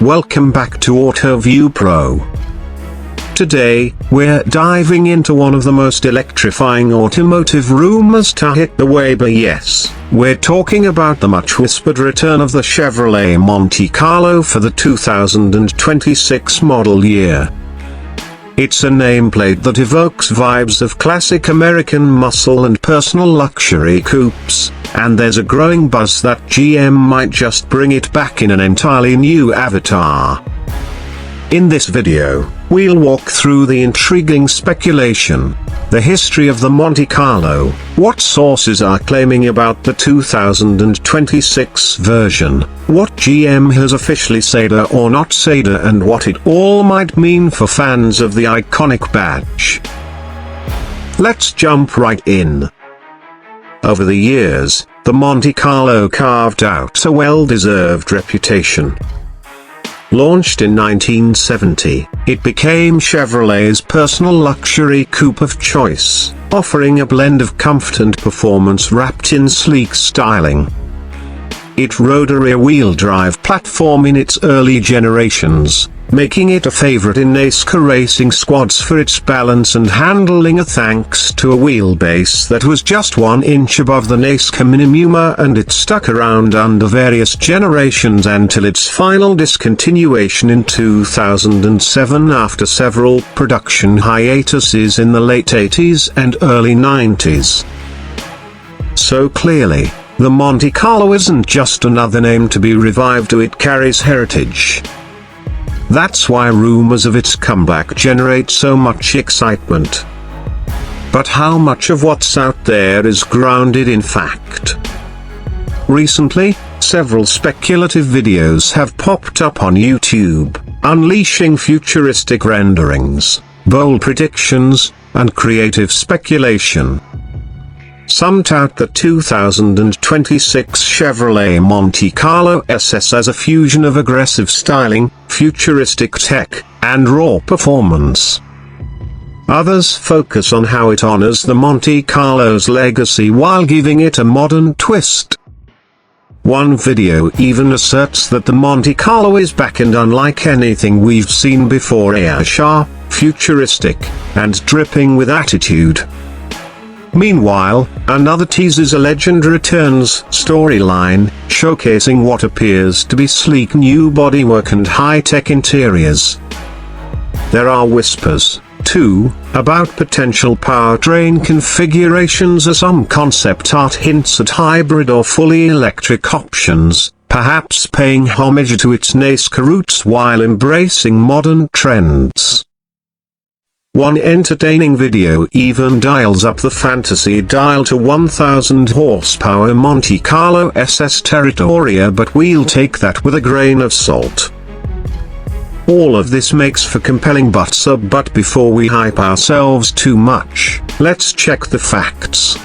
Welcome back to AutoView Pro. Today, we're diving into one of the most electrifying automotive rumors to hit the web. Yes, we're talking about the much whispered return of the Chevrolet Monte Carlo for the 2026 model year. It's a nameplate that evokes vibes of classic American muscle and personal luxury coupes, and there's a growing buzz that GM might just bring it back in an entirely new avatar. In this video, we'll walk through the intriguing speculation, the history of the Monte Carlo, what sources are claiming about the 2026 version, what GM has officially said or not said, and what it all might mean for fans of the iconic badge. Let's jump right in. Over the years, the Monte Carlo carved out a well-deserved reputation. Launched in 1970, it became Chevrolet's personal luxury coupe of choice, offering a blend of comfort and performance wrapped in sleek styling. It rode a rear-wheel drive platform in its early generations, making it a favorite in NASCAR racing squads for its balance and handling, thanks to a wheelbase that was just 1 inch above the NASCAR minimum, and it stuck around under various generations until its final discontinuation in 2007 after several production hiatuses in the late 80s and early 90s. So clearly, the Monte Carlo isn't just another name to be revived, it carries heritage. That's why rumors of its comeback generate so much excitement. But how much of what's out there is grounded in fact? Recently, several speculative videos have popped up on YouTube, unleashing futuristic renderings, bold predictions, and creative speculation. Some tout the 2026 Chevrolet Monte Carlo SS as a fusion of aggressive styling, futuristic tech, and raw performance. Others focus on how it honors the Monte Carlo's legacy while giving it a modern twist. One video even asserts that the Monte Carlo is back and unlike anything we've seen before, sharp, futuristic, and dripping with attitude. Meanwhile, another teases a Legend Returns storyline, showcasing what appears to be sleek new bodywork and high-tech interiors. There are whispers, too, about potential powertrain configurations, as some concept art hints at hybrid or fully electric options, perhaps paying homage to its NASCAR roots while embracing modern trends. One entertaining video even dials up the fantasy dial to 1000 horsepower Monte Carlo SS territory, but we'll take that with a grain of salt. All of this makes for compelling buzz, but before we hype ourselves too much, let's check the facts.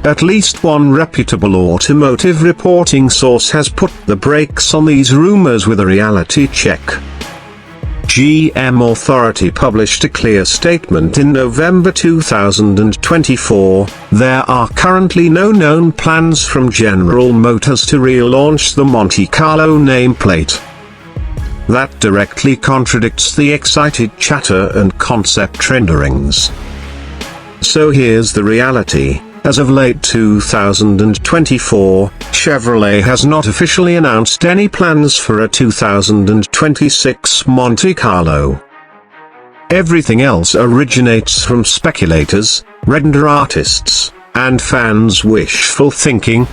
At least one reputable automotive reporting source has put the brakes on these rumors with a reality check. GM Authority published a clear statement in November 2024, there are currently no known plans from General Motors to relaunch the Monte Carlo nameplate. That directly contradicts the excited chatter and concept renderings. So here's the reality. As of late 2024, Chevrolet has not officially announced any plans for a 2026 Monte Carlo. Everything else originates from speculators, render artists, and fans' wishful thinking.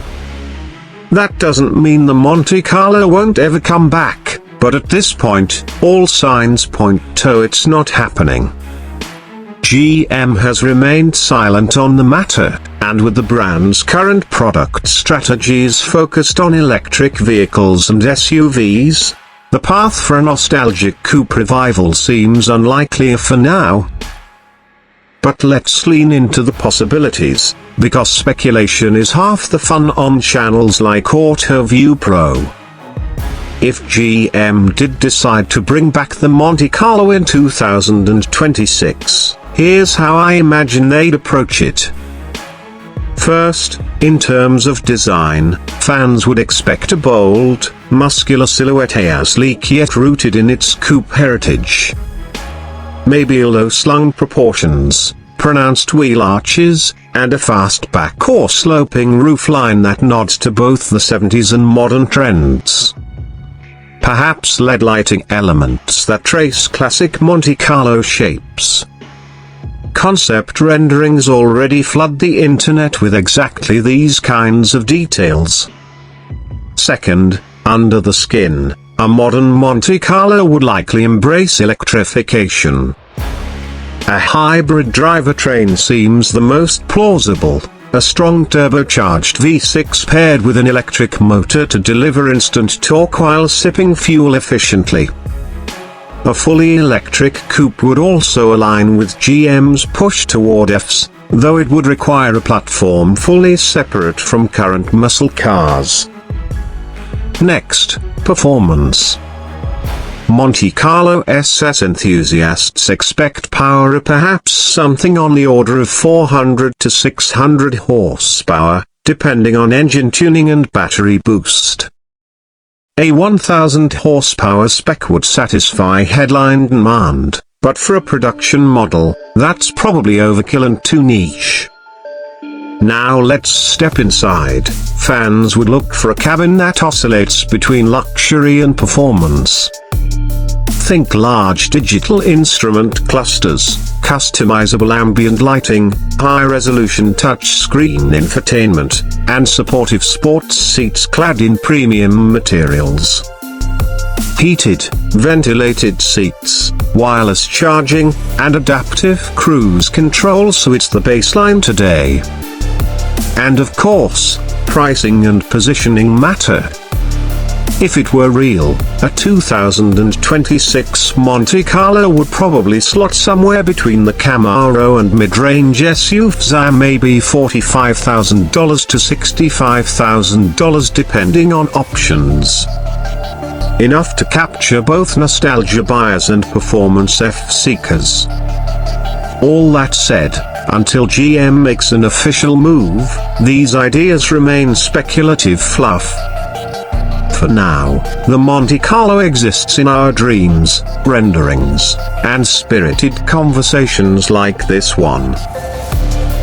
That doesn't mean the Monte Carlo won't ever come back, but at this point, all signs point to it's not happening. GM has remained silent on the matter, and with the brand's current product strategies focused on electric vehicles and SUVs, the path for a nostalgic coupe revival seems unlikely for now. But let's lean into the possibilities, because speculation is half the fun on channels like AutoView Pro. If GM did decide to bring back the Monte Carlo in 2026, here's how I imagine they'd approach it. First, in terms of design, fans would expect a bold, muscular silhouette sleek yet rooted in its coupe heritage. Maybe low-slung proportions, pronounced wheel arches, and a fastback or sloping roofline that nods to both the 70s and modern trends. Perhaps LED lighting elements that trace classic Monte Carlo shapes. Concept renderings already flood the internet with exactly these kinds of details. Second, under the skin, a modern Monte Carlo would likely embrace electrification. A hybrid drivetrain seems the most plausible, a strong turbocharged V6 paired with an electric motor to deliver instant torque while sipping fuel efficiently. A fully electric coupe would also align with GM's push toward EVs, though it would require a platform fully separate from current muscle cars. Next, performance. Monte Carlo SS enthusiasts expect power of perhaps something on the order of 400 to 600 horsepower, depending on engine tuning and battery boost. A 1000 horsepower spec would satisfy headline demand, but for a production model, that's probably overkill and too niche. Now let's step inside. Fans would look for a cabin that oscillates between luxury and performance. Think large digital instrument clusters, customizable ambient lighting, high-resolution touchscreen infotainment, and supportive sports seats clad in premium materials. Heated, ventilated seats, wireless charging, and adaptive cruise control, so it's the baseline today. And of course, pricing and positioning matter. If it were real, a 2026 Monte Carlo would probably slot somewhere between the Camaro and mid-range SUVs, maybe $45,000 to $65,000 depending on options. Enough to capture both nostalgia buyers and performance F-seekers. All that said, until GM makes an official move, these ideas remain speculative fluff. For now, the Monte Carlo exists in our dreams, renderings, and spirited conversations like this one.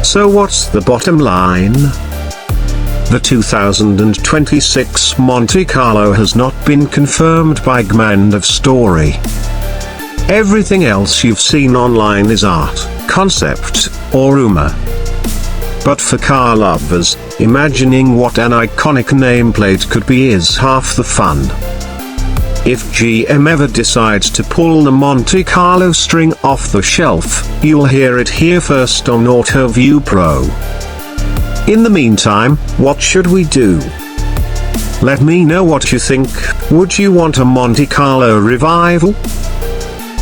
So what's the bottom line? The 2026 Monte Carlo has not been confirmed by end of story. Everything else you've seen online is art, concept, or rumor. But for car lovers, imagining what an iconic nameplate could be is half the fun. If GM ever decides to pull the Monte Carlo string off the shelf, you'll hear it here first on AutoView Pro. In the meantime, what should we do? Let me know what you think. Would you want a Monte Carlo revival?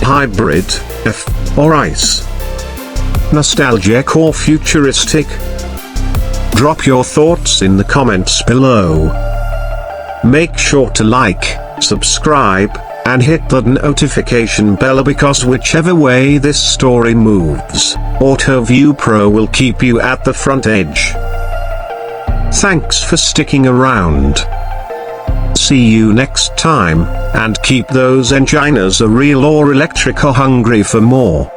Hybrid, F, or ICE? Nostalgic or futuristic? Drop your thoughts in the comments below. Make sure to like, subscribe, and hit the notification bell, because whichever way this story moves, AutoView Pro will keep you at the front edge. Thanks for sticking around. See you next time, and keep those engineers a real or electric or hungry for more.